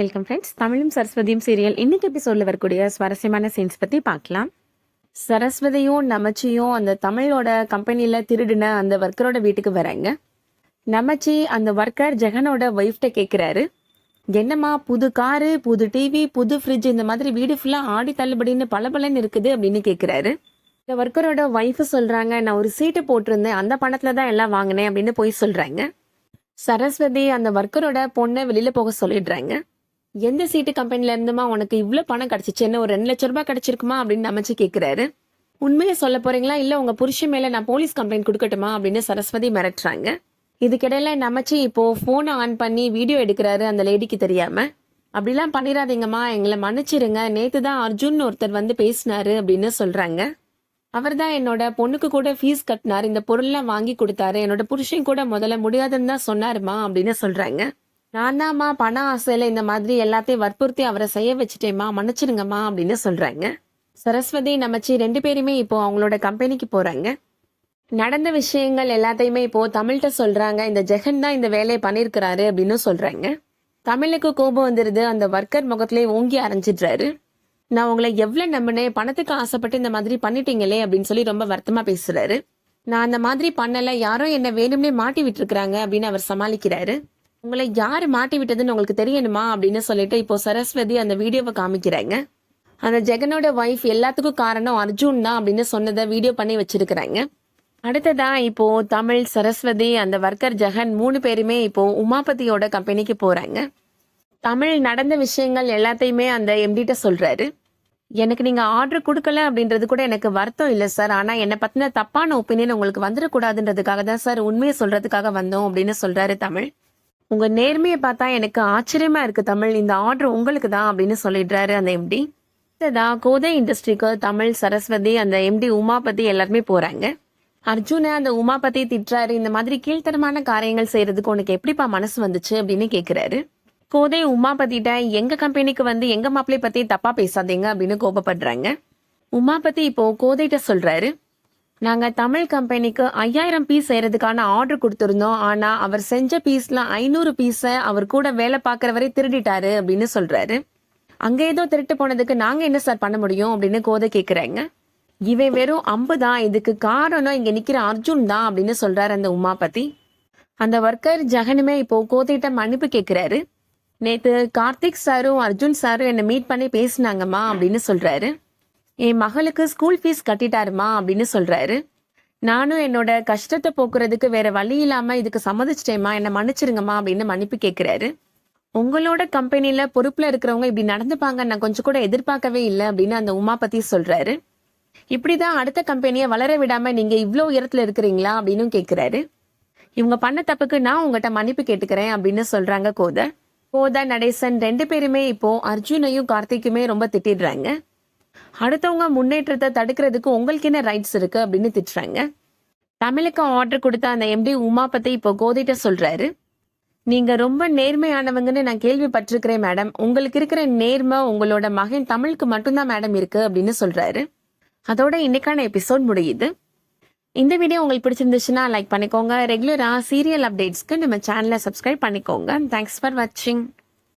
Welcome friends. தமிழும் சரஸ்வதியும் serial இன்னைக்கு எபிசோட்ல வரக்கூடிய சுவாரஸ்யமான சீன்ஸ் பத்தி பார்க்கலாம். சரஸ்வதியும் நமச்சியும் அந்த தமிழோட கம்பெனில திருடின அந்த ஒர்க்கரோட வீட்டுக்கு வராங்க. நமச்சி அந்த ஒர்க்கர் ஜெகனோட ஒய்ஃப்ட கேட்கிறாரு, என்னம்மா புது காரு, புது டிவி, புது ஃப்ரிட்ஜ், இந்த மாதிரி வீடு ஃபுல்லா ஆடி தள்ளுபடின்னு பளபளன்னு இருக்குது அப்படின்னு கேட்கிறாரு. இந்த ஒர்க்கரோட ஒய்ஃப் சொல்றாங்க, நான் ஒரு சீட்டு போட்டிருந்தேன், அந்த பணத்துல தான் எல்லாம் வாங்கினேன் அப்படின்னு போய் சொல்றாங்க. சரஸ்வதி அந்த ஒர்க்கரோட பொண்ணை வெளியில போக சொல்லிடுறாங்க. எந்த சீட்டு கம்பெனில இருந்துமா உனக்கு இவ்வளவு பணம் கிடைச்சிச்சு, என்ன ஒரு 2 லட்சம் ரூபாய் கிடைச்சிருக்குமா அப்படின்னு அமைச்சு கேட்கிறாரு. உண்மையை சொல்ல போறீங்களா இல்ல உங்க புருஷன் மேல நான் போலீஸ் கம்ப்ளைண்ட் கொடுக்கட்டுமா அப்படின்னு சரஸ்வதி மிரட்டுறாங்க. இதுக்கிடையில நமச்சி இப்போ போனை ஆன் பண்ணி வீடியோ எடுக்கிறாரு அந்த லேடிக்கு தெரியாம. அப்படிலாம் பண்ணிடாதீங்கம்மா, எங்களை மன்னிச்சிருங்க, நேத்து தான் அர்ஜுன் ஒருத்தர் வந்து பேசினாரு அப்படின்னு சொல்றாங்க. அவர் தான் என்னோட பொண்ணுக்கு கூட ஃபீஸ் கட்டினாரு, இந்த பொருள்லாம் வாங்கி கொடுத்தாரு, என்னோட புருஷன் கூட முதல்ல முடியாதுன்னு தான் சொன்னாருமா அப்படின்னு சொல்றாங்க. நான் தான்மா பண ஆசையில இந்த மாதிரி எல்லாத்தையும் வற்புறுத்தி அவரை செய்ய வச்சுட்டேம்மா, மன்னிச்சிருங்கம்மா அப்படின்னு சொல்றாங்க. சரஸ்வதி நமச்சி 2 பேருமே இப்போ அவங்களோட கம்பெனிக்கு போறாங்க. நடந்த விஷயங்கள் எல்லாத்தையுமே இப்போ தமிழ்கிட்ட சொல்றாங்க. இந்த ஜெகன் தான் இந்த வேலையை பண்ணிருக்கிறாரு அப்படின்னு சொல்றாங்க. தமிழுக்கு கோபம் வந்துருது. அந்த ஒர்க்கர் முகத்திலே ஓங்கி அரைஞ்சிடுறாரு. நான் உங்களை எவ்வளவு நம்பினேன், பணத்துக்கு ஆசைப்பட்டு இந்த மாதிரி பண்ணிட்டீங்களே அப்படின்னு சொல்லி ரொம்ப வருத்தமா பேசுறாரு. நான் அந்த மாதிரி பண்ணல, யாரோ என்ன வேணும்னே மாட்டி விட்டுருக்காங்க அப்படின்னு அவர் சமாளிக்கிறாரு. உங்களை யாரு மாட்டி விட்டதுன்னு உங்களுக்கு தெரியணுமா அப்படின்னு சொல்லிட்டு இப்போ சரஸ்வதி அந்த வீடியோவை காமிக்கிறாங்க. அந்த ஜெகனோட ஒய்ஃப் எல்லாத்துக்கும் காரணம் அர்ஜுன் தான் அப்படின்னு சொன்னதை வீடியோ பண்ணி வச்சிருக்கிறாங்க. அடுத்ததா இப்போ தமிழ், சரஸ்வதி, அந்த ஒர்க்கர் ஜெகன் 3 பேருமே இப்போ உமாபதியோட கம்பெனிக்கு போறாங்க. தமிழ் நடந்த விஷயங்கள் எல்லாத்தையுமே அந்த எம்டிட்ட சொல்றாரு. எனக்கு நீங்க ஆர்டர் கொடுக்கல அப்படின்றது கூட எனக்கு வருத்தம் இல்லை சார், ஆனா என்னை பத்தின தப்பான ஒப்பீனியன் உங்களுக்கு வந்துடக்கூடாதுன்றதுக்காக தான் சார் உண்மையை சொல்றதுக்காக வந்தோம் அப்படின்னு சொல்றாரு தமிழ். உங்க நேர்மையை பார்த்தா எனக்கு ஆச்சரியமா இருக்கு தமிழ், இந்த ஆர்டர் உங்களுக்கு தான் அப்படின்னு சொல்லிடுறாரு அந்த எம்டி. கோதை இண்டஸ்ட்ரிக்கு தமிழ், சரஸ்வதி, அந்த எம்டி உமாபதி எல்லாருமே போறாங்க. அர்ஜுனை அந்த உமாபதி திட்டுறாரு. இந்த மாதிரி கீழ்த்தரமான காரியங்கள் செய்யறதுக்கு உனக்கு எப்படிப்பா மனசு வந்துச்சு அப்படின்னு கேட்கிறாரு. கோதை உமாபதிட்ட எங்க கம்பெனிக்கு வந்து எங்க மாப்பிள்ளை பத்தி தப்பா பேசாதீங்க அப்படின்னு கோபப்படுறாங்க. உமாபதி இப்போ கோதைட்ட சொல்றாரு, நாங்க தமிழ் கம்பெனிக்கு 5000 பீஸ் செய்யறதுக்கான ஆர்டர் கொடுத்திருந்தோம், ஆனா அவர் செஞ்ச பீஸ்ல 500 பீஸை அவர் கூட வேலை பார்க்கறவரை திருடிட்டாரு அப்படின்னு சொல்றாரு. அங்க ஏதோ திருட்டு போனதுக்கு நாங்க என்ன சார் பண்ண முடியும் அப்படின்னு கோதை கேக்குறாங்க. இவன் வெறும் 50 தான், இதுக்கு காரணம் இங்க நிக்கிற அர்ஜுன் தான் அப்படின்னு சொல்றாரு அந்த உமாபதி. அந்த ஒர்க்கர் ஜெகனுமே இப்போ கோதைட்ட மன்னிப்பு கேட்கிறாரு. நேத்து கார்த்திக் சாரும் அர்ஜுன் சாரும் என்னை மீட் பண்ணி பேசினாங்கம்மா அப்படின்னு சொல்றாரு. என் மகளுக்கு ஸ்கூல் ஃபீஸ் கட்டிட்டாருமா அப்படின்னு சொல்றாரு. நானும் என்னோட கஷ்டத்தை போக்குறதுக்கு வேற வழி இல்லாம இதுக்கு சம்மதிச்சிட்டேம்மா, என்னை மன்னிச்சிருங்கம்மா அப்படின்னு மன்னிப்பு கேட்கிறாரு. உங்களோட கம்பெனில பொறுப்புல இருக்கிறவங்க இப்படி நடந்துப்பாங்க நான் கொஞ்சம் கூட எதிர்பார்க்கவே இல்லை அப்படின்னு அந்த உமாபதி சொல்றாரு. இப்படிதான் அடுத்த கம்பெனியை வளர விடாம நீங்க இவ்வளோ உயரத்துல இருக்கிறீங்களா அப்படின்னு கேட்கிறாரு. இவங்க பண்ண தப்புக்கு நான் உங்ககிட்ட மன்னிப்பு கேட்டுக்கிறேன் அப்படின்னு சொல்றாங்க கோதை. நடேசன் 2 பேருமே இப்போ அர்ஜுனையும் கார்த்திக்குமே ரொம்ப திட்டிடுறாங்க. அடுத்தவங்க முன்னேற்றத்தை தடுக்கிறதுக்கு உங்களுக்கு என்ன ரைட்ஸ் இருக்கு அப்படின்னு திட்டுறாங்க. தமிழுக்கு ஆர்டர் கொடுத்த அந்த எம்டி உமாபதி இப்போ கோதைட்ட சொல்றாரு, நீங்க ரொம்ப நேர்மையானவங்கன்னு நான் கேள்விப்பட்டிருக்கிறேன் மேடம், உங்களுக்கு இருக்கிற நேர்மை உங்களோட மகன் தமிழுக்கு மட்டும்தான் மேடம் இருக்கு அப்படின்னு சொல்றாரு. அதோட இன்னைக்கான எபிசோட் முடியுது. இந்த வீடியோ உங்களுக்கு பிடிச்சிருந்துச்சுன்னா லைக் பண்ணிக்கோங்க. ரெகுலரா சீரியல் அப்டேட்ஸ்க்கு நம்ம சேனலை சப்ஸ்கிரைப் பண்ணிக்கோங்க. தேங்க்ஸ் ஃபார் வாட்சிங்.